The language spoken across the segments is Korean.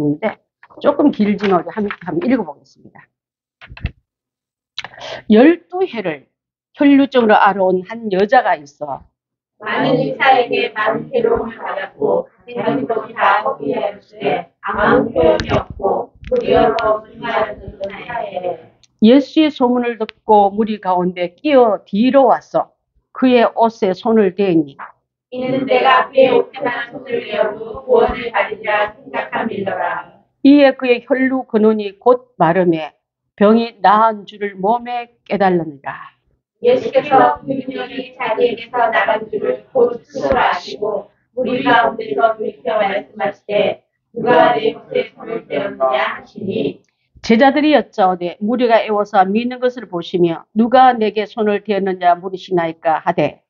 인데 조금 길지만 우리 한번 읽어보겠습니다. 12해를 혈류증으로 앓아온 한 여자가 있어 많은 의사에게 많은 괴로움을 받았고 자신도 다 허비하였으되 아무 소용이 없고 무리여로 증하였던 사이에 예수의 소문을 듣고 무리 가운데 끼어 뒤로 와서 그의 옷에 손을 대니 이는 내가 그의 옷에만 손을 내어도 구원을 받으리라 생각함일러라. 이에 그의 혈루 근원이 곧 마름에 병이 나은 줄을 몸에 깨달느니라. 예수께서 그 능력이 자기에게서 나간 줄을 곧 스스로 아시고 무리 가운데서 돌이켜 말씀하시되 누가 내 옷에 손을 떼었느냐 하시니 제자들이 여짜오되 무리가 애워서 미는 것을 보시며 누가 내게 손을 대었느냐 물으시나이까 하되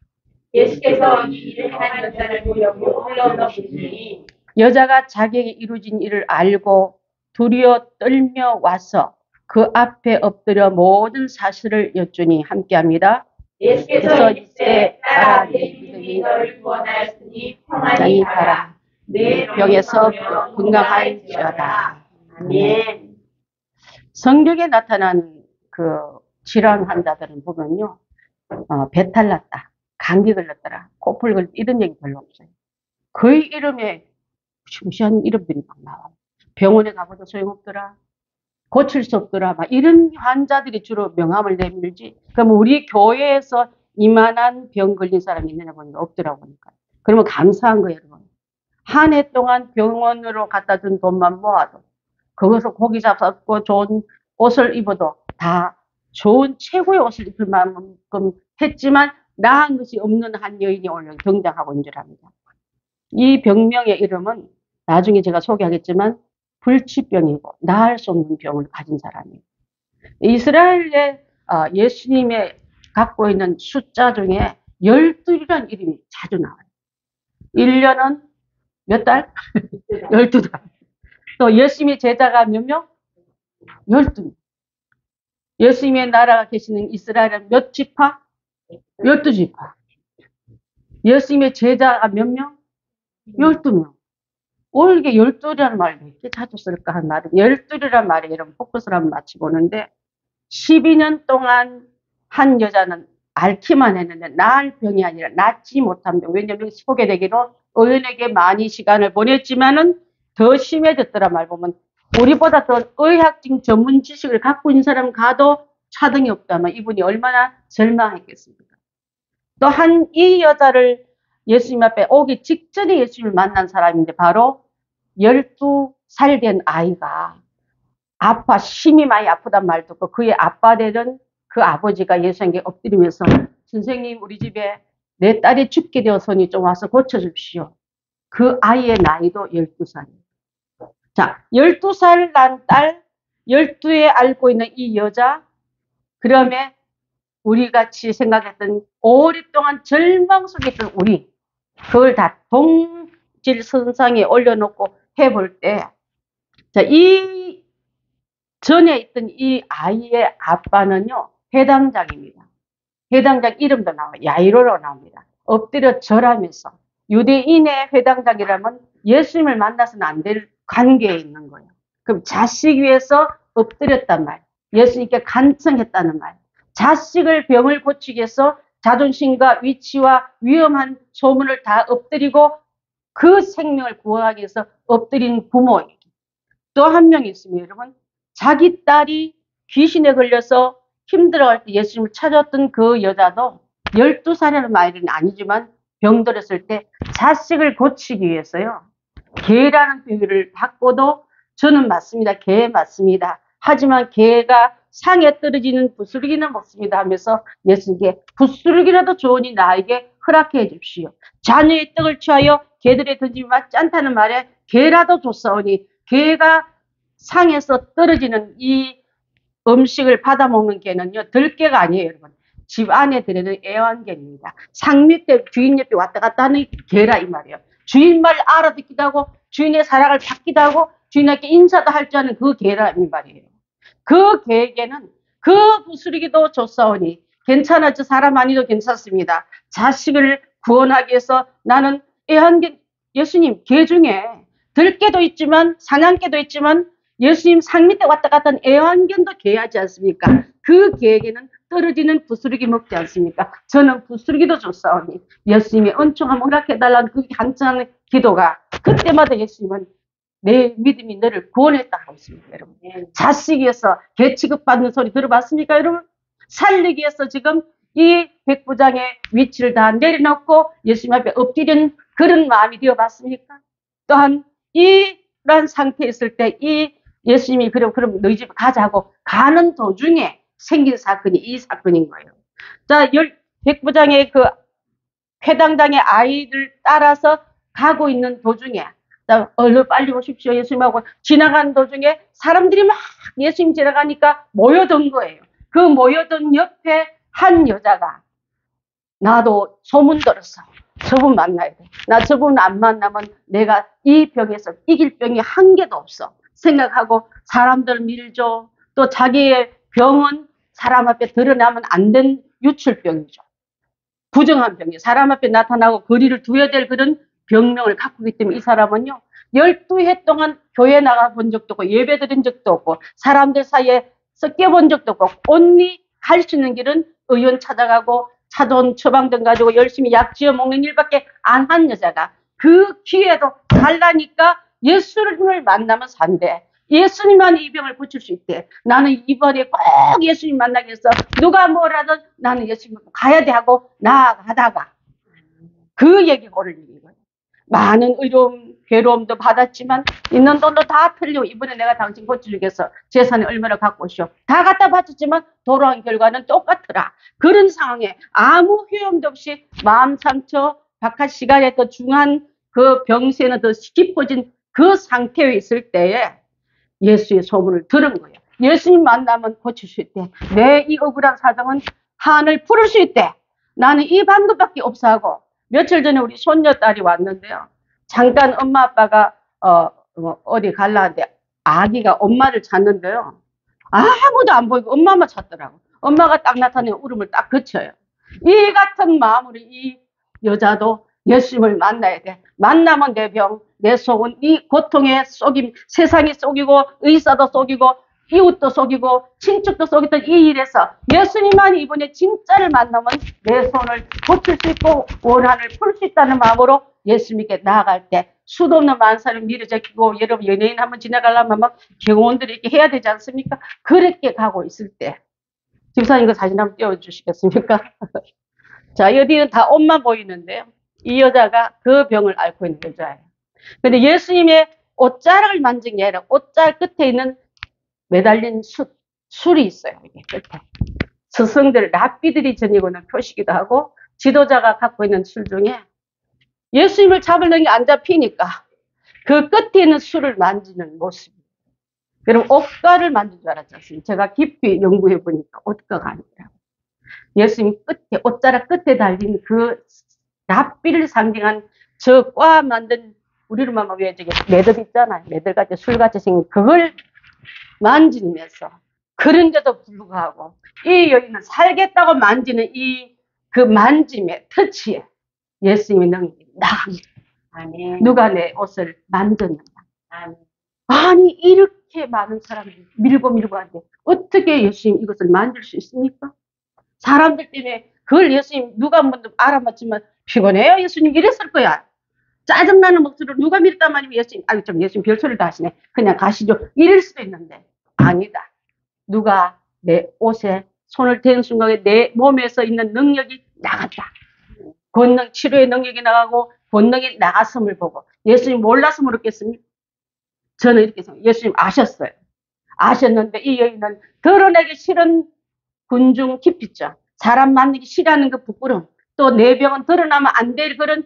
예수께서 이 일을 행한 여자를 보려고 흘러오시니 여자가 자기에게 이루어진 일을 알고 두려워 떨며 와서 그 앞에 엎드려 모든 사실을 여쭈니 함께합니다. 예수께서 이르시되 딸아 내 믿음이 너를 구원하였으니 평안히 가라. 내 병에서 건강하여지어다. 아멘. 성경에 나타난 그 질환 환자들은 보면요, 배탈 났다, 감기 걸렸더라, 코풀 걸렸다 이런 얘기 별로 없어요. 거의 이름에 무시무시한 이름들이 막 나와요. 병원에 가봐도 소용없더라, 고칠 수 없더라, 막 이런 환자들이 주로 명함을 내밀지. 그럼 우리 교회에서 이만한 병 걸린 사람이 있느냐 보니까 없더라고 보니까. 그러면 감사한 거예요, 여러분. 한 해 동안 병원으로 갖다 준 돈만 모아도 거기서 고기 잡고 좋은 옷을 입어도 다 좋은 최고의 옷을 입을 만큼 했지만 나은 것이 없는 한 여인이 오늘 등장하고 있는 줄 압니다. 이 병명의 이름은 나중에 제가 소개하겠지만 불치병이고 나을 수 없는 병을 가진 사람이에요. 이스라엘의 예수님의 갖고 있는 숫자 중에 12이라는 이름이 자주 나와요. 1년은 몇 달? 12달. 또 예수님의 제자가 몇 명? 12명. 예수님의 나라가 계시는 이스라엘은 몇 지파? 12지파. 예수님의 제자가 몇 명? 12명. 왜 이게 12이라는 말을 왜 이렇게 자주 쓸까 한 말은 12이라는 말에 여러분 포커스를 한번 맞춰보는데 12년 동안 한 여자는 앓기만 했는데 나을 병이 아니라 낫지 못한 병. 왜냐하면 소개되기로 의원에게 많이 시간을 보냈지만은 더 심해졌더라 말 보면 우리보다 더 의학적 전문 지식을 갖고 있는 사람 가도 차등이 없다면 이분이 얼마나 절망했겠습니까? 또한 이 여자를 예수님 앞에 오기 직전에 예수님을 만난 사람인데 바로 12살 된 아이가 아파 심히 많이 아프단 말 듣고 그의 아빠 되던 그 아버지가 예수님께 엎드리면서 선생님 우리 집에 내 딸이 죽게 되어서니 좀 와서 고쳐줍시오. 그 아이의 나이도 12살이에요. 자, 12살 난 딸, 12에 앓고 있는 이 여자, 그러면 우리 같이 생각했던 오랫동안 절망 속에 있던 우리, 그걸 다 동질선상에 올려놓고 해볼 때, 자, 이 전에 있던 이 아이의 아빠는요, 해당장입니다. 해당장 이름도 나와요. 야이로로 나옵니다. 엎드려 절하면서 유대인의 회당장이라면 예수님을 만나서는 안 될 관계에 있는 거예요. 그럼 자식 위해서 엎드렸단 말, 예수님께 간청했다는 말, 자식을 병을 고치기 위해서 자존심과 위치와 위험한 소문을 다 엎드리고 그 생명을 구하기 위해서 엎드린 부모에게 또 한 명 있습니다. 여러분, 자기 딸이 귀신에 걸려서 힘들어할 때 예수님을 찾았던 그 여자도 12살이라는 말은 아니지만 병들었을 때 자식을 고치기 위해서요. 개라는 비유를 받고도 저는 맞습니다. 개 맞습니다. 하지만 개가 상에 떨어지는 부스러기는 먹습니다 하면서 예수님께 부스러기라도 좋으니 나에게 허락해 주십시오. 자녀의 떡을 취하여 개들의 던짐이 맞지 않다는 말에 개라도 줬사오니 개가 상에서 떨어지는 이 음식을 받아먹는 개는요, 들개가 아니에요, 여러분. 집 안에 들어있는 애완견입니다. 상 밑에 주인 옆에 왔다 갔다 하는 개라 이 말이에요. 주인 말 알아듣기도 하고 주인의 사랑을 받기도 하고 주인에게 인사도 할 줄 아는 그 개라 이 말이에요. 그 개에게는 그 부스러기도 줬사오니 괜찮아, 저 사람 아니도 괜찮습니다. 자식을 구원하기 위해서 나는 애완견, 예수님 개 중에 들깨도 있지만 사냥개도 있지만 예수님 상 밑에 왔다 갔다 하는 애완견도 개하지 않습니까? 그 개에게는 떨어지는 부스러기 먹지 않습니까? 저는 부스러기도 줬사오니 예수님이 은총함 허락해달라는 그 간절한 기도가 그때마다 예수님은 내 믿음이 너를 구원했다 하고 있습니다, 여러분. 자식 위해서 개 취급받는 소리 들어봤습니까, 여러분? 살리기 위해서 지금 이 백부장의 위치를 다 내려놓고 예수님 앞에 엎드리는 그런 마음이 되어봤습니까? 또한 이런 상태에 있을 때 이 예수님이 그럼 너희 집 가자고 가는 도중에 생긴 사건이 이 사건인 거예요. 자, 백부장의 그 회당장의 아이를 따라서 가고 있는 도중에 얼른 빨리 오십시오 예수님하고 지나가는 도중에 사람들이 막 예수님 지나가니까 모여든 거예요. 그 모여든 옆에 한 여자가 나도 소문 들었어. 저분 만나야 돼. 나 저분 안 만나면 내가 이 병에서 이길 병이 한 개도 없어. 생각하고 사람들 밀죠. 또 자기의 병은 사람 앞에 드러나면 안 된 유출병이죠. 부정한 병이 사람 앞에 나타나고 거리를 두어야 될 그런 병명을 갖고 있기 때문에 이 사람은요. 12해 동안 교회 나가본 적도 없고 예배 드린 적도 없고 사람들 사이에 섞여본 적도 없고 온리 갈 수 있는 길은 의원 찾아가고 차돈 처방전 가지고 열심히 약 지어 먹는 일밖에 안 한 여자가 그 기회도 달라니까 예수님을 만나면 산대. 예수님만 이 병을 고칠 수 있대. 나는 이번에 꼭 예수님 만나기 위해서 누가 뭐라든 나는 예수님 가야 돼 하고 나아가다가 그 얘기가 오늘 얘기인 거예요. 많은 의로움, 괴로움도 받았지만 있는 돈도 다 틀리고 이번에 내가 당신 고쳐주겠어. 재산이 얼마나 갖고 오시오. 다 갖다 바쳤지만 돌아온 결과는 똑같더라. 그런 상황에 아무 효용도 없이 마음 상처, 박한 시간에 더 중한 그 병세는 더 깊어진 그 상태에 있을 때에 예수의 소문을 들은 거예요. 예수님 만나면 고칠 수 있대. 내 이 억울한 사정은 한을 풀을 수 있대. 나는 이 방법밖에 없어 하고 며칠 전에 우리 손녀딸이 왔는데요. 잠깐 엄마 아빠가 어디 갈라는데 아기가 엄마를 찾는데요. 아무도 안 보이고 엄마만 찾더라고. 엄마가 딱 나타나면 울음을 딱 그쳐요. 이 같은 마음으로 이 여자도 예수님을 만나야 돼. 만나면 내 병, 내 속은 이 고통에 속임, 세상이 속이고 의사도 속이고 이웃도 속이고 친척도 속이던 이 일에서 예수님만 이번에 진짜를 만나면 내 손을 고칠 수 있고 원한을 풀 수 있다는 마음으로 예수님께 나아갈 때 수도 없는 만사를 밀어제끼고 여러분 연예인 한번 지나가려면 막 경호원들이 이렇게 해야 되지 않습니까? 그렇게 가고 있을 때 집사님 그 사진 한번 띄워주시겠습니까? 자, 여기는 다 옷만 보이는데요. 이 여자가 그 병을 앓고 있는 여자예요. 근데 예수님의 옷자락을 만진 게 아니라 옷자락 끝에 있는 매달린 술이 있어요. 이게 끝에. 스승들, 랍비들이 지니고는 표시기도 하고 지도자가 갖고 있는 술 중에 예수님을 잡으려는 게 안 잡히니까 그 끝에 있는 술을 만지는 모습. 여러분 옷가를 만진 줄 알았지 않습니까? 제가 깊이 연구해 보니까 옷가가 아니라 예수님 끝에 옷자락 끝에 달린 그 랍비를 상징한 저 과 만든 우리로 말하면 왜 저기 매듭 있잖아요. 매듭같이 술같이 생긴 그걸 만지면서 그런데도 불구하고 이 여인은 살겠다고 만지는 이 그 만짐의 터치에 예수님의 능력이 나갑니다. 아멘. 누가 내 옷을 만졌는가? 아멘. 아니 이렇게 많은 사람들이 밀고 하는데 어떻게 예수님 이것을 만질 수 있습니까? 사람들 때문에 그걸 예수님 누가 먼저 알아맞히면 피곤해요 예수님 이랬을 거야. 짜증나는 목소리로 누가 밀었단 말이면 예수님 아유 좀 예수님 별소리를 다 하시네. 그냥 가시죠. 이럴 수도 있는데 아니다. 누가 내 옷에 손을 대는 순간에 내 몸에서 있는 능력이 나갔다. 권능 치료의 능력이 나가고 권능이 나갔음을 보고 예수님 몰라서 모르겠습니까? 저는 이렇게 생각해요. 예수님 아셨어요. 아셨는데 이 여인은 드러내기 싫은 군중 기피증, 사람 만나기 싫어하는 그 부끄러움, 또 내 병은 드러나면 안 될 그런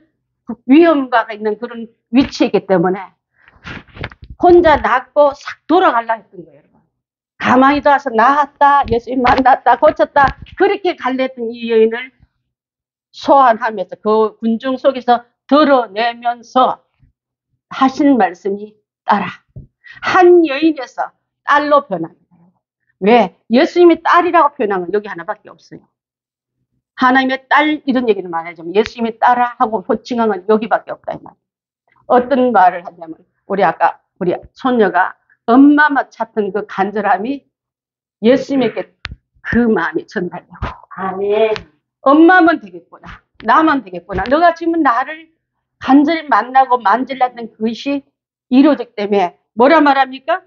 위험과 있는 그런 위치이기 때문에 혼자 낫고 싹 돌아가려고 했던 거예요. 여러분. 가만히 들어와서 나았다, 예수님 만났다, 고쳤다 그렇게 갈랬던 이 여인을 소환하면서 그 군중 속에서 드러내면서 하신 말씀이 따라 한 여인에서 딸로 변합니다. 왜? 예수님이 딸이라고 표현한 건 여기 하나밖에 없어요. 하나님의 딸 이런 얘기를 많이 하지만 예수님이 딸아 하고 호칭한 건 여기밖에 없다 이 말이에요. 어떤 말을 하냐면 우리 손녀가 엄마만 찾던 그 간절함이 예수님에게 그 마음이 전달되고, 아멘. 엄마만 되겠구나, 나만 되겠구나, 너가 지금 나를 간절히 만나고 만질랐던 그것이 이루어졌기 때문에 뭐라 말합니까?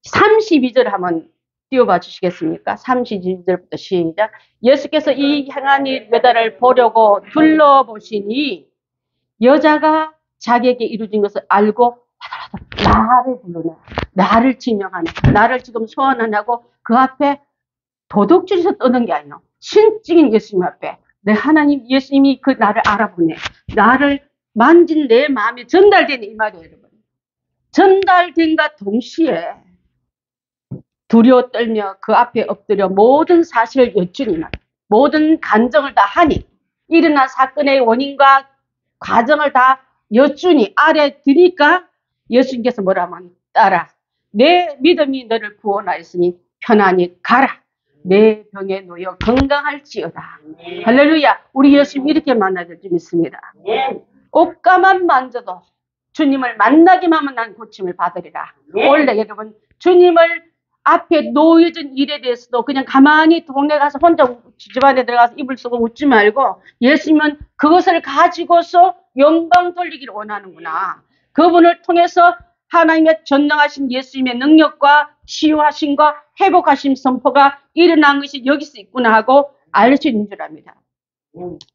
32절 한번 띄워봐 주시겠습니까? 32절부터 시작. 예수께서 이 행한 일 메달을 보려고 둘러보시니 여자가 자기에게 이루어진 것을 알고 나를 부르네, 나를 지명하네, 나를 지금 소원하냐고 그 앞에 도둑질에서 떠는 게 아니에요. 신적인 예수님 앞에 내 하나님 예수님이 그 나를 알아보네, 나를 만진 내 마음이 전달되는 이 말이에요. 여러분, 전달된과 동시에 두려워 떨며 그 앞에 엎드려 모든 사실을 여쭈니 말, 모든 간정을 다 하니, 일어난 사건의 원인과 과정을 다 여쭈니 아래 드니까 예수님께서 뭐라 하면 따라, 내 믿음이 너를 구원하였으니 편안히 가라, 내 병에 놓여 건강할지어다. 할렐루야. 우리 예수님 이렇게 만나야 될 줄 믿습니다. 옷가만 만져도 주님을 만나기만 하면 난 고침을 받으리라. 원래 여러분, 주님을 앞에 놓여진 일에 대해서도 그냥 가만히 동네 가서 혼자 집안에 들어가서 이불 쓰고 웃지 말고, 예수님은 그것을 가지고서 영광 돌리기를 원하는구나. 그분을 통해서 하나님의 전능하신 예수님의 능력과 치유하심과 회복하심 선포가 일어난 것이 여기서 있구나 하고 알 수 있는 줄 압니다.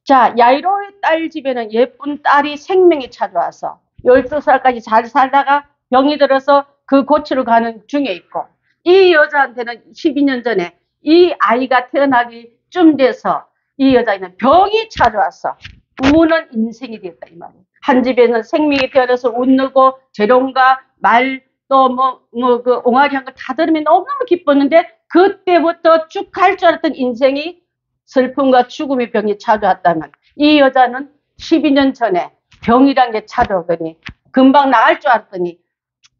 자, 야이로의 딸 집에는 예쁜 딸이 생명이 찾아와서 12살까지 잘 살다가 병이 들어서 그 고치러 가는 중에 있고, 이 여자한테는 12년 전에 이 아이가 태어나기쯤 돼서 이 여자에는 병이 찾아와서 우는 인생이 되었다 이 말이에요. 한 집에는 생명이 태어나서 웃고 재롱과 말 또 그 옹알이 한 걸 다 들으면 너무너무 기뻤는데, 그때부터 쭉 갈 줄 알았던 인생이 슬픔과 죽음의 병이 찾아왔다면, 이 여자는 12년 전에 병이란 게 찾아오더니 금방 나을 줄 알았더니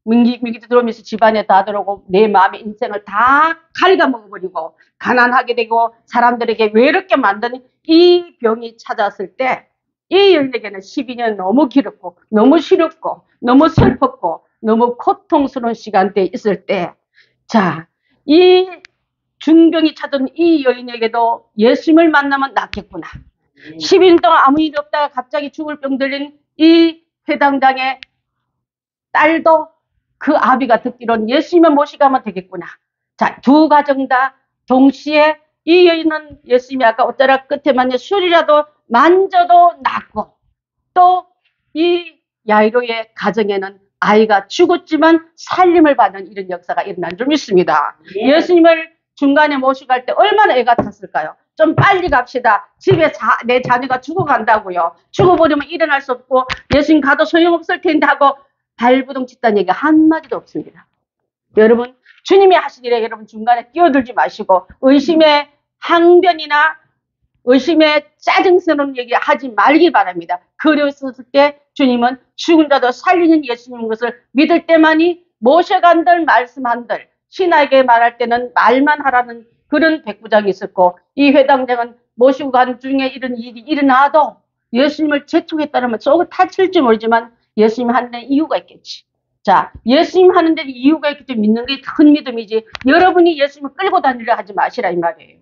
민기 들어오면서 집안에 다 들어오고 내 마음의 인생을 다 갉아먹어버리고 가난하게 되고 사람들에게 외롭게 만드는 이 병이 찾아왔을 때, 이 여인에게는 12년 너무 길었고 너무 싫었고 너무 슬펐고 너무 고통스러운 시간대에 있을 때, 자, 이 중병이 찾은 이 여인에게도 예수님을 만나면 낫겠구나. 12년 동안 아무 일 없다가 갑자기 죽을 병 들린 이 회당장의 딸도 그 아비가 듣기로는 예수님을 모시가면 되겠구나. 자, 두 가정 다 동시에 이 여인은 예수님이 아까 옷자락 끝에 만져 술이라도 만져도 낫고, 또 이 야이로의 가정에는 아이가 죽었지만 살림을 받는 이런 역사가 일어난 줄 믿습니다. 예수님을 중간에 모시고 갈 때 얼마나 애가 탔을까요? 좀 빨리 갑시다. 집에 내 자녀가 죽어간다고요. 죽어버리면 일어날 수 없고 예수님 가도 소용없을 텐데 하고 발부둥 쳤다는 얘기가 한마디도 없습니다. 여러분, 주님이 하신 일에 여러분 중간에 끼어들지 마시고 의심의 항변이나 의심의 짜증스러운 얘기 하지 말기 바랍니다. 그랬을 때 주님은 죽은 자도 살리는 예수님 것을 믿을 때만이 모셔간들 말씀한들, 신하에게 말할 때는 말만 하라는 그런 백부장이 있었고, 이 회당장은 모시고 간 중에 이런 일이 일어나도 예수님을 재촉했다는 말 속을 타칠지 모르지만 예수님 하는 데 이유가 있겠지. 자, 예수님 하는 데 이유가 있기 때문에 믿는 게 큰 믿음이지, 여러분이 예수님을 끌고 다니려 하지 마시라 이 말이에요.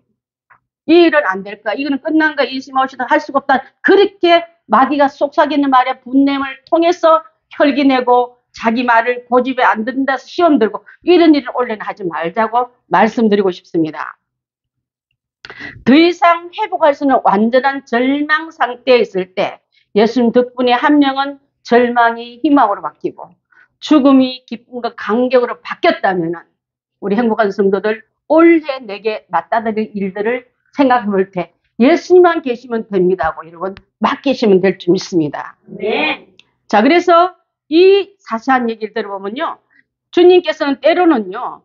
이 일은 안 될까? 이거는 끝난 거야. 예수님 오시다 할 수가 없다. 그렇게 마귀가 속삭이는 말에 분냄을 통해서 혈기내고 자기 말을 고집에 안 듣는다 시험 들고 이런 일을 원래는 하지 말자고 말씀드리고 싶습니다. 더 이상 회복할 수 없는 완전한 절망 상태에 있을 때 예수님 덕분에 한 명은 절망이 희망으로 바뀌고 죽음이 기쁨과 감격으로 바뀌었다면, 우리 행복한 성도들 올해 내게 맞닥뜨릴 일들을 생각해 볼 때 예수님만 계시면 됩니다고 여러분 맡기시면 될 줄 믿습니다. 네. 자, 그래서 이 사시한 얘기를 들어보면요, 주님께서는 때로는요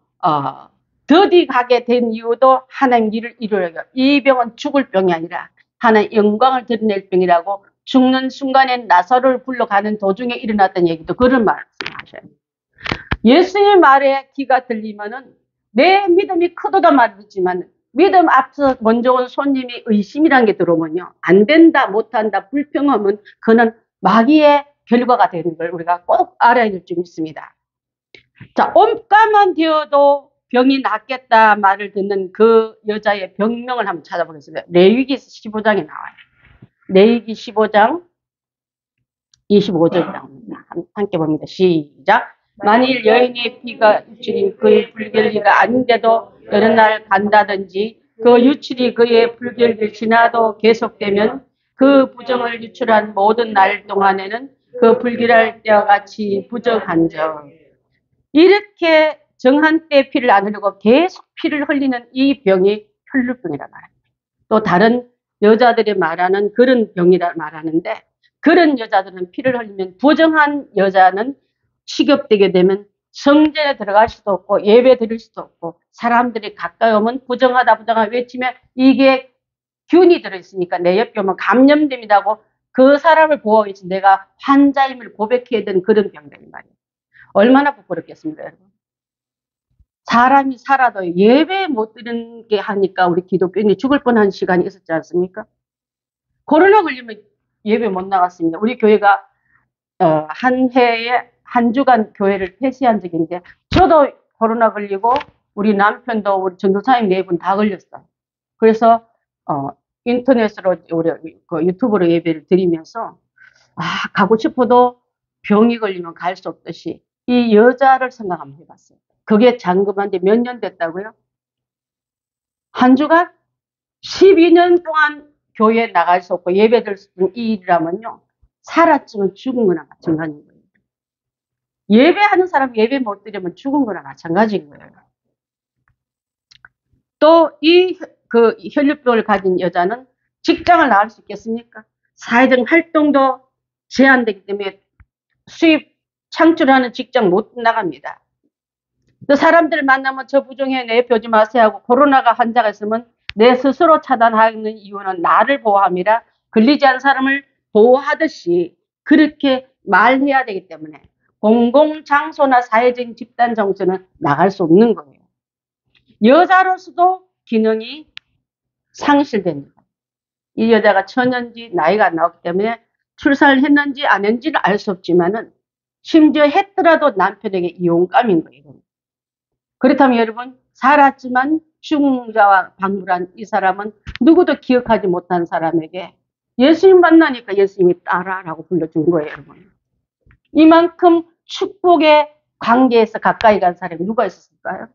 더디 가게 된 이유도 하나님 일을 이루려고, 이 병은 죽을 병이 아니라 하나님 영광을 드러낼 병이라고 죽는 순간에 나사로를 불러가는 도중에 일어났던 얘기도 그런 말씀하셔요. 예수님의 말에 귀가 들리면은 내 믿음이 크도다 말이지만 믿음 앞서 먼저 온 손님이 의심이라는 게 들어오면요, 안 된다, 못한다, 불평하면 그는 마귀의 결과가 되는 걸 우리가 꼭 알아야 될 점이 있습니다. 자, 옷가만 되어도 병이 낫겠다 말을 듣는 그 여자의 병명을 한번 찾아보겠습니다. 레위기 15장에 나와요. 레위기 15장 25절에 나옵니다. 함께 봅니다. 시작. 만일 여인의 피가 유출이 그의 불결리가 아닌데도 여러 날 간다든지 그 유출이 그의 불결리 지나도 계속되면 그 부정을 유출한 모든 날 동안에는 그 불결할 때와 같이 부정한적. 이렇게 정한 때 피를 안 흘리고 계속 피를 흘리는 이 병이 혈루병이라 말합니다. 또 다른 여자들이 말하는 그런 병이라 말하는데 그런 여자들은 피를 흘리면 부정한 여자는 취급되게 되면 성전에 들어갈 수도 없고 예배 드릴 수도 없고 사람들이 가까이 오면 부정하다 외치면 이게 균이 들어있으니까 내 옆에 오면 감염됩니다고 그 사람을 보호하기 위해서 내가 환자임을 고백해야 되는 그런 병들이 말이에요. 얼마나 부끄럽겠습니까, 여러분? 사람이 살아도 예배 못 드리는 게 하니까 우리 기독교인이 죽을 뻔한 시간이 있었지 않습니까? 코로나 걸리면 예배 못 나갔습니다. 우리 교회가 한 해에 한 주간 교회를 폐쇄한 적이 있는데 저도 코로나 걸리고 우리 남편도 우리 전도사님 4분 다 걸렸어요. 그래서 인터넷으로 우리 그 유튜브로 예배를 드리면서 가고 싶어도 병이 걸리면 갈 수 없듯이 이 여자를 생각 한번 해봤어요. 그게 잠금한 지 몇 년 됐다고요? 한 주간 12년 동안 교회에 나갈 수 없고 예배 드릴 수 없는 이 일이라면요. 살았지만 죽은 거나 마찬가지인 거예요. 예배하는 사람 예배 못 드리면 죽은 거나 마찬가지인 거예요. 또 그 혈류병을 가진 여자는 직장을 나갈 수 있겠습니까? 사회적 활동도 제한되기 때문에 수입 창출하는 직장 못 나갑니다. 또 사람들 만나면 저 부정해 내 옆에 오지 마세요 하고 코로나가 환자가 있으면 내 스스로 차단하는 이유는 나를 보호함이라 걸리지 않은 사람을 보호하듯이 그렇게 말해야 되기 때문에 공공장소나 사회적인 집단 정서는 나갈 수 없는 거예요. 여자로서도 기능이 상실됩니다. 이 여자가 처녀인지 나이가 안 나왔기 때문에 출산을 했는지 안 했는지는 알 수 없지만은 심지어 했더라도 남편에게 이용감인 거예요. 그렇다면 여러분 살았지만 죽은 자와 방불한 이 사람은 누구도 기억하지 못한 사람에게 예수님 만나니까 예수님이 따라라고 불러준 거예요. 여러분. 이만큼 축복의 관계에서 가까이 간 사람이 누가 있었을까요?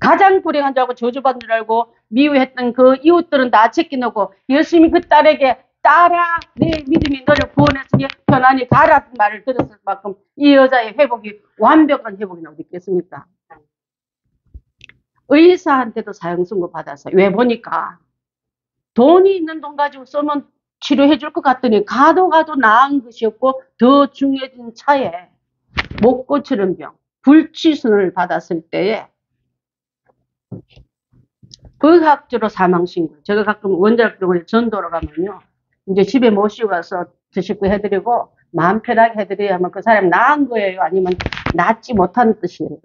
가장 불행한 줄 알고 저주받는 줄 알고 미워했던 그 이웃들은 다 제껴놓고 예수님이 그 딸에게 딸아 내 믿음이 너를 구원했으니 편안히 가라는 말을 들었을 만큼 이 여자의 회복이 완벽한 회복이 어디 있겠습니까? 의사한테도 사형 선고 받았어요. 왜 보니까 돈이 있는 돈 가지고 쓰면 치료해 줄 것 같더니 가도 나은 것이 없고 더 중요해진 차에 못 고치는 병 불치순을 받았을 때에 의학적으로 사망 신고. 제가 가끔 원자력병원에 전도로 가면요. 이제 집에 모시고 가서 드실 거 해드리고 마음 편하게 해드려야 하면 그 사람이 나은 거예요? 아니면 낫지 못하는 뜻이에요?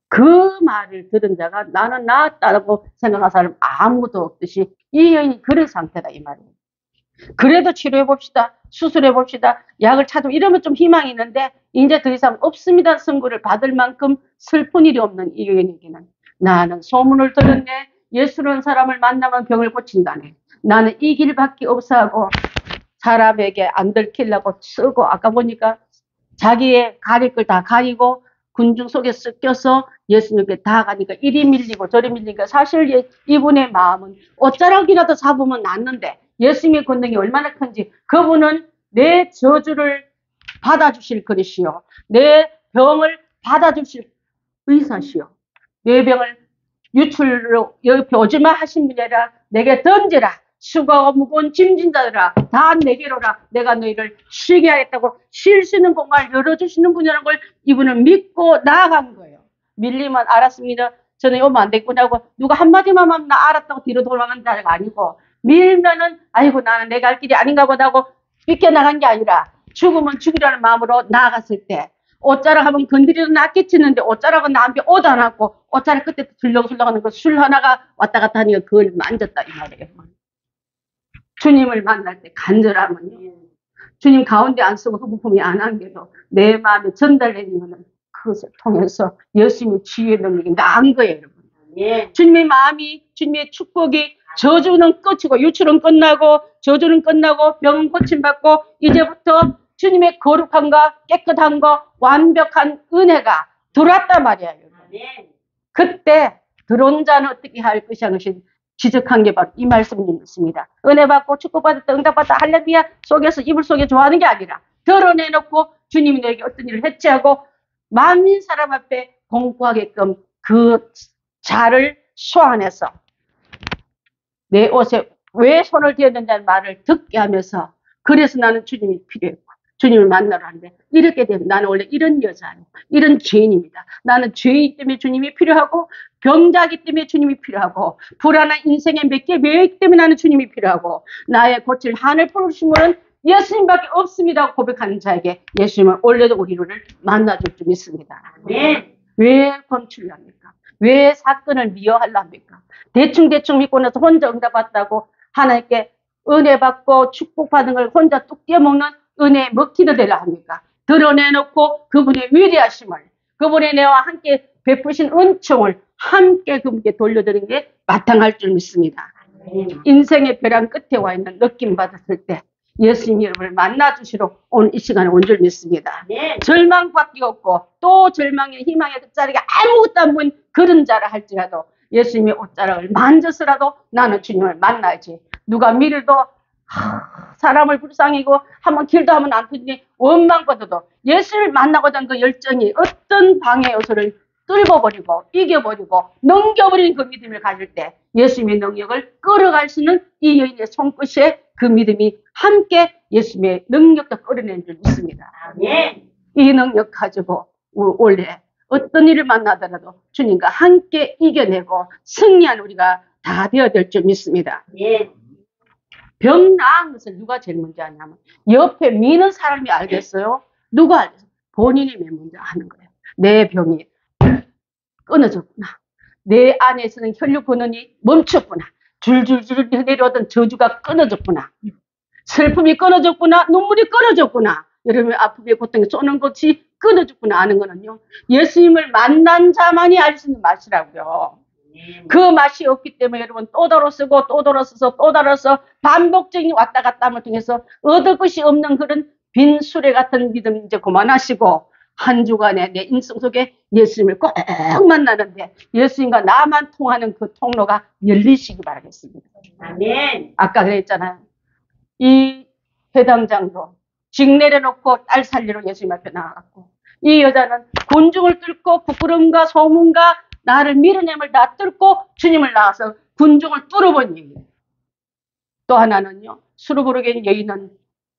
그 말을 들은 자가 나는 나았다고 생각하는 사람 아무도 없듯이 이 여인이 그런 상태다 이 말이에요. 그래도 치료해 봅시다. 수술해 봅시다. 약을 찾고 이러면 좀 희망이 있는데 이제 더 이상 없습니다. 선고를 받을 만큼 슬픈 일이 없는 이 여인에게는 나는 소문을 들었네. 예수라는 사람을 만나면 병을 고친다네. 나는 이 길밖에 없어 하고 사람에게 안 들키려고 쓰고 아까 보니까 자기의 가릴 걸 다 가리고 군중 속에 섞여서 예수님께 다 가니까 이리 밀리고 저리 밀리니까 사실 이분의 마음은 옷자락이라도 잡으면 낫는데 예수님의 권능이 얼마나 큰지 그분은 내 저주를 받아주실 그릇이요. 내 병을 받아주실 의사시요. 내 병을 유출로 옆에 오지마 하신 분이 아니라 내게 던지라. 수고하고 무거운 짐진 자들아 다 내게로라. 내가 너희를 쉬게 하겠다고 쉴 수 있는 공간을 열어주시는 분이라는 걸 이분은 믿고 나아간 거예요. 밀리면 알았습니다. 저는 오면 안 됐구나 하고 누가 한마디만 하면 나 알았다고 뒤로 돌아가는 자가 아니고 밀면은 아이고 나는 내가 할 길이 아닌가 보다 하고 비껴나간 게 아니라 죽으면 죽이라는 마음으로 나아갔을 때 옷자락 하면 건드리도 낫겠지는데 옷자락은 나한테 옷 안 왔고 옷자락 끝에 들렁들렁하는 그 술 하나가 왔다 갔다 하니까 그걸 만졌다 이 말이에요. 주님을 만날 때 간절하면요. 주님 가운데 안 쓰고 흠품이 안 안겨도 내 마음에 전달되면 그것을 통해서 예수님의 치유의 능력이 나은 거예요, 여러분. 예. 주님의 마음이, 주님의 축복이 저주는 끝이고 유출은 끝나고 저주는 끝나고 병은 고침받고 이제부터 주님의 거룩함과 깨끗함과 완벽한 은혜가 들어왔단 말이에요, 여러분. 아멘. 그때 들어온 자는 어떻게 할 것이냐 것이 지적한 게 바로 이 말씀입니다. 은혜 받고 축복받았다 응답받았다 할렐루야 속에서 이불 속에 좋아하는 게 아니라 드러내놓고 주님이 너에게 어떤 일을 했지 하고 만민 사람 앞에 공부하게끔 그 자를 소환해서 내 옷에 왜 손을 대었는다는 말을 듣게 하면서 그래서 나는 주님이 필요했고 주님을 만나러 하는데 이렇게 되면 나는 원래 이런 여자예요. 이런 죄인입니다. 나는 죄이기 때문에 주님이 필요하고 병자이기 때문에 주님이 필요하고 불안한 인생의 몇 개 매이기 때문에 나는 주님이 필요하고 나의 고칠 한을 풀으신 분은 예수님밖에 없습니다. 고백하는 자에게 예수님은 원래도 우리를 만나줄 줄 믿습니다. 아멘. 왜 검출을 합니까? 왜 사건을 미워하려 합니까? 대충 믿고 나서 혼자 응답받다고 하나님께 은혜 받고 축복받은 걸 혼자 뚝 떼어먹는 은혜에 먹히는 데라 합니까? 드러내놓고 그분의 위대하심을 그분의 내와 함께 베푸신 은총을 함께 그분께 돌려드리는 게 마땅할 줄 믿습니다. 인생의 벼랑 끝에 와 있는 느낌 받았을 때 예수님 여러분을 만나주시러 오늘 이 시간에 온 줄 믿습니다. 네. 절망밖에 없고 또 절망의 희망의 끝자리가 아무것도 안 보인 그런 자라 할지라도 예수님의 옷자락을 만져서라도 나는 주님을 만나야지. 누가 밀어도 사람을 불쌍히고 한번 길도 하면 안 되니 원망받아도 예수를 만나고자 하는 그 열정이 어떤 방해 요소를 뚫어버리고 이겨버리고 넘겨버리는 그 믿음을 가질 때 예수님의 능력을 끌어갈 수 있는 이 여인의 손끝에 그 믿음이 함께 예수님의 능력도 끌어내는 줄 믿습니다. 예. 이 능력 가지고 원래 어떤 일을 만나더라도 주님과 함께 이겨내고 승리한 우리가 다 되어야 될 줄 믿습니다. 예. 병 나은 것을 누가 제일 먼저 아냐면 옆에 미는 사람이 알겠어요? 누가 알겠어요? 본인이 맨 먼저 아는 거예요. 내 병이 끊어졌구나. 내 안에서는 혈류 근원이 멈췄구나. 줄줄줄 내려오던 저주가 끊어졌구나. 슬픔이 끊어졌구나. 눈물이 끊어졌구나. 여러분의 아픔의 고통이 쏘는 것이 끊어졌구나 아는 거는요. 예수님을 만난 자만이 알 수 있는 맛이라고요. 그 맛이 없기 때문에 여러분 또 달아 쓰고 또 달아 써서 또 달아 써 반복적인 왔다 갔다 함을 통해서 얻을 것이 없는 그런 빈 수레 같은 믿음 이제 그만하시고 한 주간에 내 인생 속에 예수님을 꼭 만나는데 예수님과 나만 통하는 그 통로가 열리시기 바라겠습니다. 아멘. 아까 그랬잖아요. 이 회당장도 직 내려놓고 딸 살리러 예수님 앞에 나와갖고 이 여자는 군중을 뚫고 부끄러움과 소문과 나를 밀어냄을 다 뚫고 주님을 나와서 군중을 뚫어본 얘기예요. 또 하나는요. 수르부르겐 여인은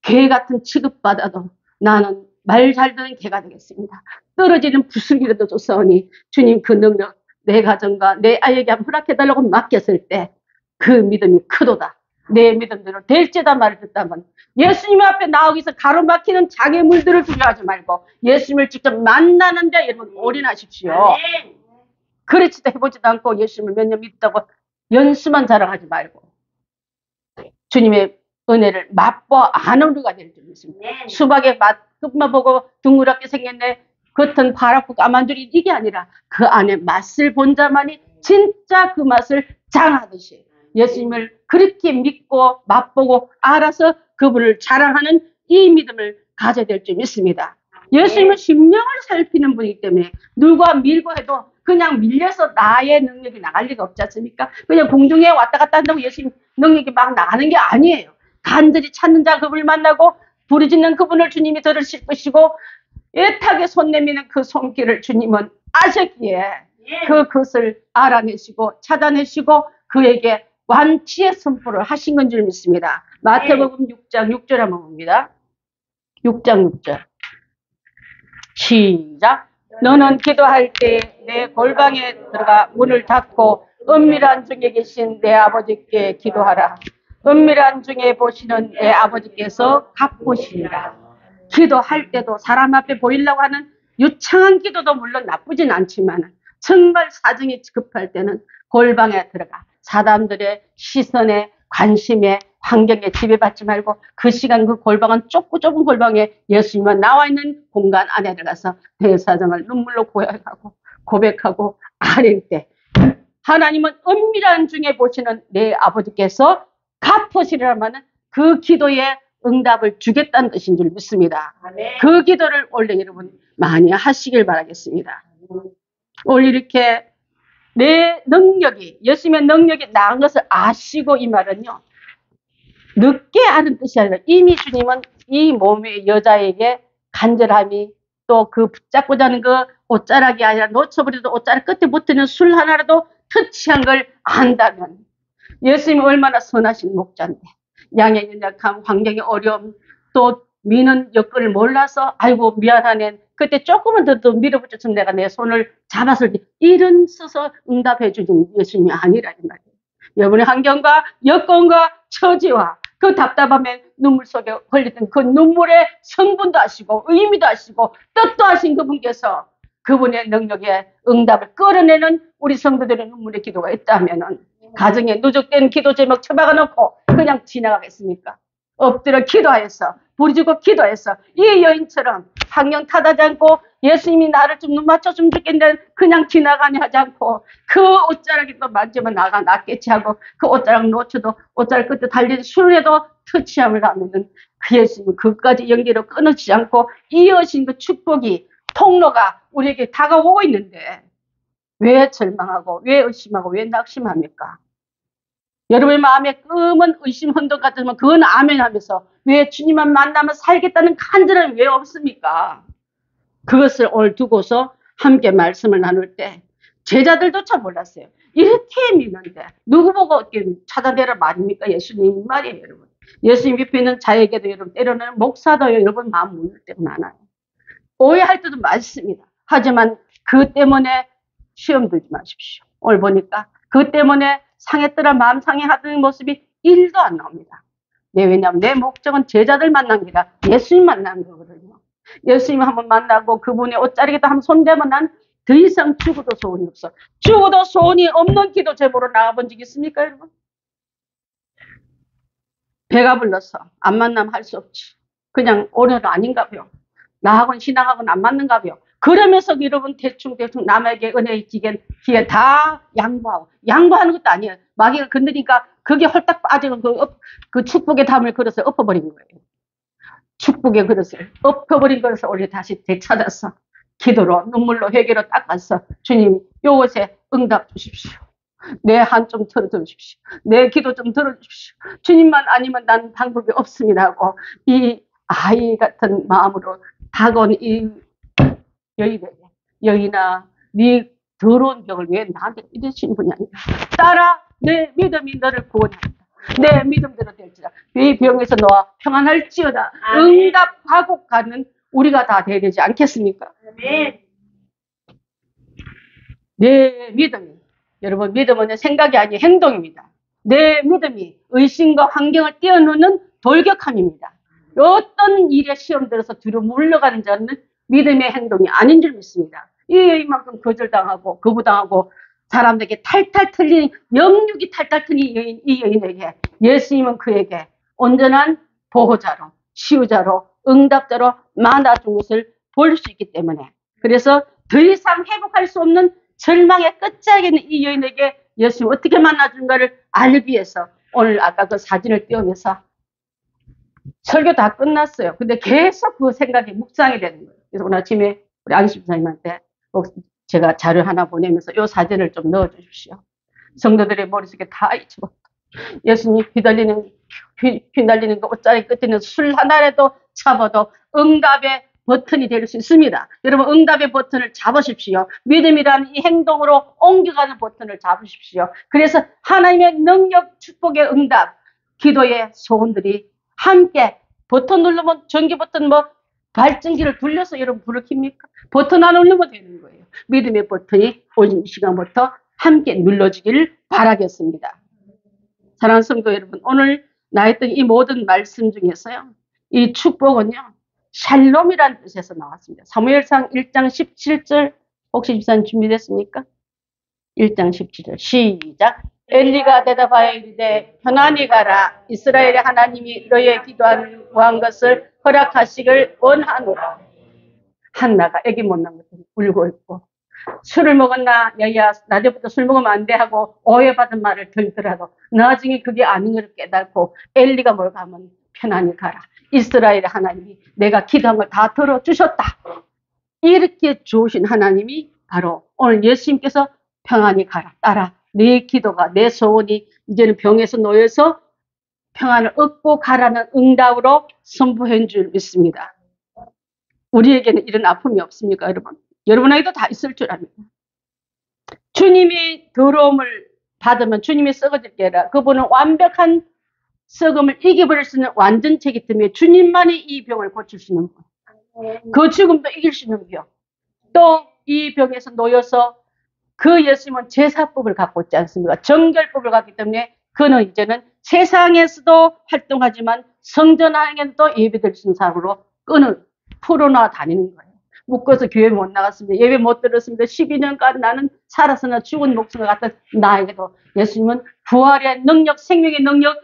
개 같은 취급받아도 나는 말 잘 듣는 개가 되겠습니다. 떨어지는 부슬기라도 쫓아오니 주님 그 능력 내 가정과 내 아이에게 허락해달라고 맡겼을 때 그 믿음이 크도다. 내 믿음대로 될지다 말을 듣다면 예수님 앞에 나오기 위해서 가로막히는 장애물들을 두려워하지 말고 예수님을 직접 만나는 데 여러분 올인하십시오. 아멘. 그렇지도 해보지도 않고 예수님을 몇 년 믿다고 연수만 자랑하지 말고 주님의 은혜를 맛보아 아는 우리가 될 줄 믿습니다. 네. 수박의 맛 끝만 보고 둥그랗게 생겼네 겉은 파랗고 까만 줄이 이게 아니라 그 안에 맛을 본 자만이 진짜 그 맛을 장하듯이 예수님을 그렇게 믿고 맛보고 알아서 그분을 자랑하는 이 믿음을 가져야 될 줄 믿습니다. 예수님은 심령을 살피는 분이기 때문에 누가 밀고 해도 그냥 밀려서 나의 능력이 나갈 리가 없지 않습니까? 그냥 공중에 왔다 갔다 한다고 예수님 능력이 막 나가는 게 아니에요. 간절히 찾는 자 그분을 만나고 부르짖는 그분을 주님이 들으실 것이고 애타게 손 내미는 그 손길을 주님은 아셨기에 그것을 알아내시고 찾아내시고 그에게 완치의 선포를 하신 건 줄 믿습니다. 마태복음 6장 6절 한번 봅니다. 6장 6절 시작. 너는 기도할 때 내 골방에 들어가 문을 닫고 은밀한 중에 계신 내 아버지께 기도하라. 은밀한 중에 보시는 내 아버지께서 갚으시리라. 기도할 때도 사람 앞에 보이려고 하는 유창한 기도도 물론 나쁘진 않지만 정말 사정이 급할 때는 골방에 들어가 사람들의 시선에 관심에 환경에 지배받지 말고 그 시간 그 골방은 좁고 좁은 골방에 예수님만 나와 있는 공간 안에 들어가서 대사정을 눈물로 고백하고 아뢰일 때 하나님은 은밀한 중에 보시는 내 아버지께서 갚으시리라면 그 기도에 응답을 주겠다는 뜻인 줄 믿습니다. 아멘. 그 기도를 원래 여러분 많이 하시길 바라겠습니다. 오늘 이렇게 내 능력이 예수님의 능력이 나은 것을 아시고 이 말은요. 늦게 아는 뜻이 아니라 이미 주님은 이 몸의 여자에게 간절함이 또 그 붙잡고자 하는 그 옷자락이 아니라 놓쳐버려도 옷자락 끝에 붙어있는 술 하나라도 터치한 걸 안다면 예수님이 얼마나 선하신 목자인데 양의 연약함, 환경의 어려움 또 미는 여건을 몰라서 아이고 미안하네 그때 조금만 더 밀어붙였으면 내가 내 손을 잡았을 때 이런 써서 응답해 주신 예수님이 아니라 이 말이에요. 여러분의 환경과 여건과 처지와 그 답답함에 눈물 속에 흘리던 그 눈물의 성분도 아시고 의미도 아시고 뜻도 아신 그분께서 그분의 능력에 응답을 끌어내는 우리 성도들의 눈물의 기도가 있다면은 가정에 누적된 기도 제목 처박아 놓고 그냥 지나가겠습니까? 엎드려 기도하여서 부르짖고 기도해서 이 여인처럼 환경 탓하지 않고 예수님이 나를 좀 눈 맞춰주면 좋겠는데 그냥 지나가냐 하지 않고 그 옷자락이 또 만지면 나가 낫겠지 하고 그 옷자락 놓쳐도 옷자락 끝에 달린 술에도 터치함을 하면은 그 예수님은 그까지 연기로 끊어지지 않고 이어진 그 축복이 통로가 우리에게 다가오고 있는데 왜 절망하고 왜 의심하고 왜 낙심합니까? 여러분의 마음에 끔은 의심 혼돈 같으면 그건 아멘 하면서 왜 주님만 만나면 살겠다는 간절함이 왜 없습니까? 그것을 오늘 두고서 함께 말씀을 나눌 때 제자들도 참 몰랐어요. 이렇게 믿는데 누구 보고 어떻게 찾아내라 말입니까? 예수님 말이에요 여러분. 예수님 옆에 있는 자에게도 여러분 때로는 목사도 여러분 마음 물릴 때가 많아요. 오해할 때도 많습니다. 하지만 그 때문에 시험 들지 마십시오. 오늘 보니까 그 때문에 상했더라 마음 상해하던 모습이 1도 안 나옵니다. 네, 왜냐하면 내 목적은 제자들 만난 게 아니라 예수님 만나는 거거든요. 예수님 한번 만나고 그분의 옷자리에도 한번 손대면 난 더 이상 죽어도 소원이 없어. 죽어도 소원이 없는 기도 제보로 나가본 적 있습니까 여러분? 배가 불러서 안 만나면 할 수 없지. 그냥 오늘은 아닌가 봐요. 나하고는 신앙하고는 안 맞는가 봐요. 그러면서 여러분 대충 남에게 은혜의 기회 다 양보하는 것도 아니에요. 마귀가 건드리니까 그게 홀딱 빠지고 그 축복의 담을 그릇을 엎어버린 거예요. 축복의 그릇을 엎어버린 것을 우리 다시 되찾아서 기도로 눈물로 회개로 닦아서 주님 요것에 응답 주십시오. 내 한 좀 들어주십시오. 내 기도 좀 들어주십시오. 주님만 아니면 난 방법이 없습니다 하고 이 아이 같은 마음으로 다가온 이 여인아 네 더러운 병을 왜 나한테 이러시는 분이 아니라 딸아 내 믿음이 너를 구원한다. 내 믿음대로 될지라 이 병에서 너와 평안할지어다. 응답하고 가는 우리가 다 돼야 되지 않겠습니까? 아멘. 내 믿음이 여러분 믿음은 생각이 아닌 행동입니다. 내 믿음이 의심과 환경을 뛰어넘는 돌격함입니다. 어떤 일에 시험 들어서 뒤로 물러가는 자는 믿음의 행동이 아닌 줄 믿습니다. 이만큼 거절당하고 거부당하고 사람들에게 탈탈 틀린 영육이 탈탈 틀린 이 여인에게 예수님은 그에게 온전한 보호자로 치유자로 응답자로 만나준 것을 볼 수 있기 때문에 그래서 더 이상 회복할 수 없는 절망의 끝자락에 있는 이 여인에게 예수님 어떻게 만나준가를 알기 위해서 오늘 아까 그 사진을 띄우면서 설교 다 끝났어요. 근데 계속 그 생각이 묵상이 되는 거예요. 그래서 오늘 아침에 우리 안식 선생님한테 제가 자료 하나 보내면서 이 사진을 좀 넣어 주십시오. 성도들의 머릿속에 다 잊혀버렸다. 예수님 휘날리는 그 옷자리 끝에 있는 술 하나라도 잡아도 응답의 버튼이 될 수 있습니다. 여러분 응답의 버튼을 잡으십시오. 믿음이라는 이 행동으로 옮겨가는 버튼을 잡으십시오. 그래서 하나님의 능력, 축복의 응답, 기도의 소원들이 함께 버튼 누르면 전기 버튼 발전기를 돌려서 여러분 불을 켭니까? 버튼 안 누르면 되는 거예요. 믿음의 버튼이 오늘 이 시간부터 함께 눌러주기를 바라겠습니다. 사랑하는 성도 여러분, 오늘 나했던 이 모든 말씀 중에서요, 이 축복은요, 샬롬이라는 뜻에서 나왔습니다. 사무엘상 1장 17절, 혹시 집사님 준비됐습니까? 1장 17절, 시작. 엘리가 대답하여 이르되 편안히 가라. 이스라엘의 하나님이 너희의 기도한 구한 것을 허락하시길 원하노라. 한나가 애기 못 낳은 것을 울고 있고 술을 먹었나 여야 낮에부터 술 먹으면 안 돼 하고 오해받은 말을 들더라도 나중에 그게 아닌 걸 깨닫고 엘리가 뭘 가면 편안히 가라. 이스라엘의 하나님이 내가 기도한 걸 다 들어주셨다. 이렇게 좋으신 하나님이 바로 오늘 예수님께서 평안히 가라. 따라 내 기도가 내 소원이 이제는 병에서 놓여서 평안을 얻고 가라는 응답으로 선포한 줄 믿습니다. 우리에게는 이런 아픔이 없습니까, 여러분? 여러분에게도 다 있을 줄 압니다. 주님이 더러움을 받으면 주님이 썩어질 게 아니라 그분은 완벽한 썩음을 이겨버릴 수 있는 완전체이기 때문에 주님만이 이 병을 고칠 수 있는 분. 그 죽음도 이길 수 있는 병. 또 이 병에서 놓여서 그 예수님은 제사법을 갖고 있지 않습니까? 정결법을 갖기 때문에 그는 이제는 세상에서도 활동하지만 성전 안에도 예배드릴 수 있는 사람으로 끈을 풀어놔 다니는 거예요. 묶어서 교회 못 나갔습니다. 예배 못 들었습니다. 12년간 나는 살았으나 죽은 목숨을 갖다 나에게도 예수님은 부활의 능력, 생명의 능력,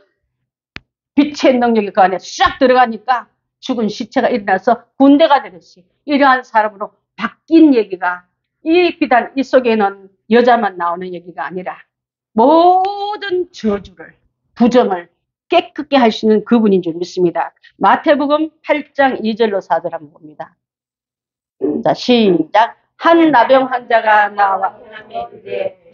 빛의 능력이 그 안에 싹 들어가니까 죽은 시체가 일어나서 군대가 되듯이 이러한 사람으로 바뀐 얘기가 이 비단 이 속에는 여자만 나오는 얘기가 아니라 모든 저주를 부정을 깨끗게 하시는 그분인 줄 믿습니다. 마태복음 8장 2절로 4절 한번 봅니다. 자, 시작. 한 나병 환자가 나와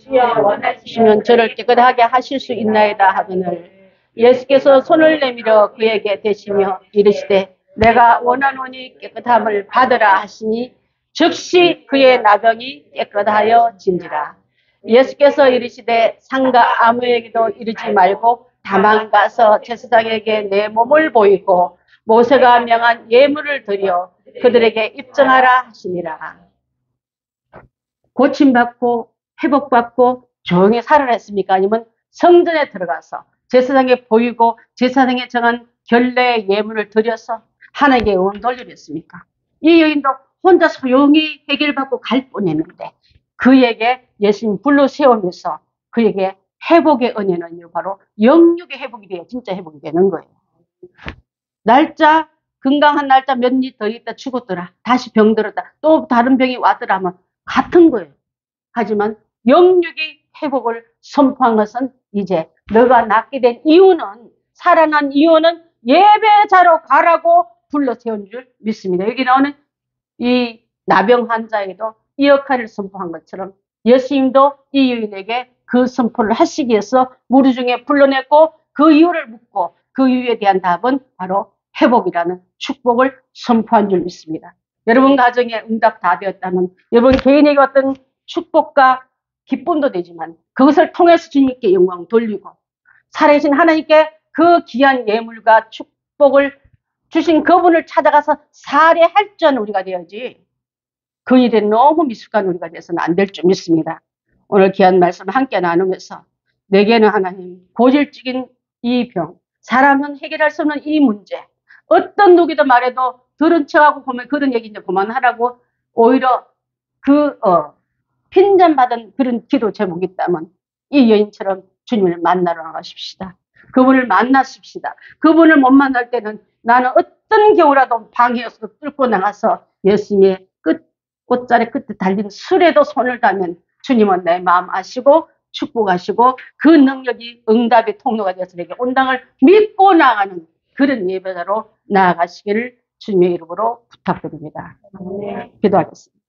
주여 원하시면 저를 깨끗하게 하실 수 있나이다 하거늘 예수께서 손을 내밀어 그에게 대시며 이르시되 내가 원하노니 깨끗함을 받으라 하시니 즉시 그의 나병이 깨끗하여 진지라. 예수께서 이르시되 상가 아무에게도 이르지 말고 다만 가서 제사장에게 내 몸을 보이고 모세가 명한 예물을 드려 그들에게 입증하라 하시니라. 고침받고 회복받고 조용히 살아라 했습니까? 아니면 성전에 들어가서 제사장에 보이고 제사장에 정한 결례의 예물을 드려서 하나님께 원 돌리랬습니까? 이 여인도 혼자 조용히 해결받고 갈 뻔했는데 그에게 예수님 불러 세우면서 그에게 회복의 은혜는요 바로 영육의 회복이 돼야 진짜 회복이 되는 거예요. 날짜 건강한 날짜 몇 일 더 있다 죽었더라. 다시 병들었다. 또 다른 병이 왔더라 하면 같은 거예요. 하지만 영육의 회복을 선포한 것은 이제 너가 낫게 된 이유는 살아난 이유는 예배자로 가라고 불러 세운 줄 믿습니다. 여기 나오는 이 나병 환자에도 이 역할을 선포한 것처럼 예수님도 이 여인에게 그 선포를 하시기 위해서 무리 중에 불러냈고 그 이유를 묻고 그 이유에 대한 답은 바로 회복이라는 축복을 선포한 줄 믿습니다. 여러분 가정에 응답 다 되었다면 여러분 개인에게 어떤 축복과 기쁨도 되지만 그것을 통해서 주님께 영광 돌리고 살아계신 하나님께 그 귀한 예물과 축복을 주신 그분을 찾아가서 살해할 줄 아는 우리가 되어야지 그 일에 너무 미숙한 우리가 돼서는 안 될 줄 믿습니다. 오늘 귀한 말씀을 함께 나누면서 내게는 하나님 고질적인 이 병, 사람은 해결할 수 없는 이 문제 어떤 누구도 말해도 들은 척하고 보면 그런 얘기 이제 그만하라고 오히려 핀잔받은 그런 기도 제목이 있다면 이 여인처럼 주님을 만나러 나가십시다. 그분을 만나십시다. 그분을 못 만날 때는 나는 어떤 경우라도 방해해서 뚫고 나가서 예수님의 꽃자리 끝에 달린 술에도 손을 다면 주님은 내 마음 아시고 축복하시고 그 능력이 응답의 통로가 되어서 내게 온당을 믿고 나가는 그런 예배자로 나아가시기를 주님의 이름으로 부탁드립니다. 기도하겠습니다.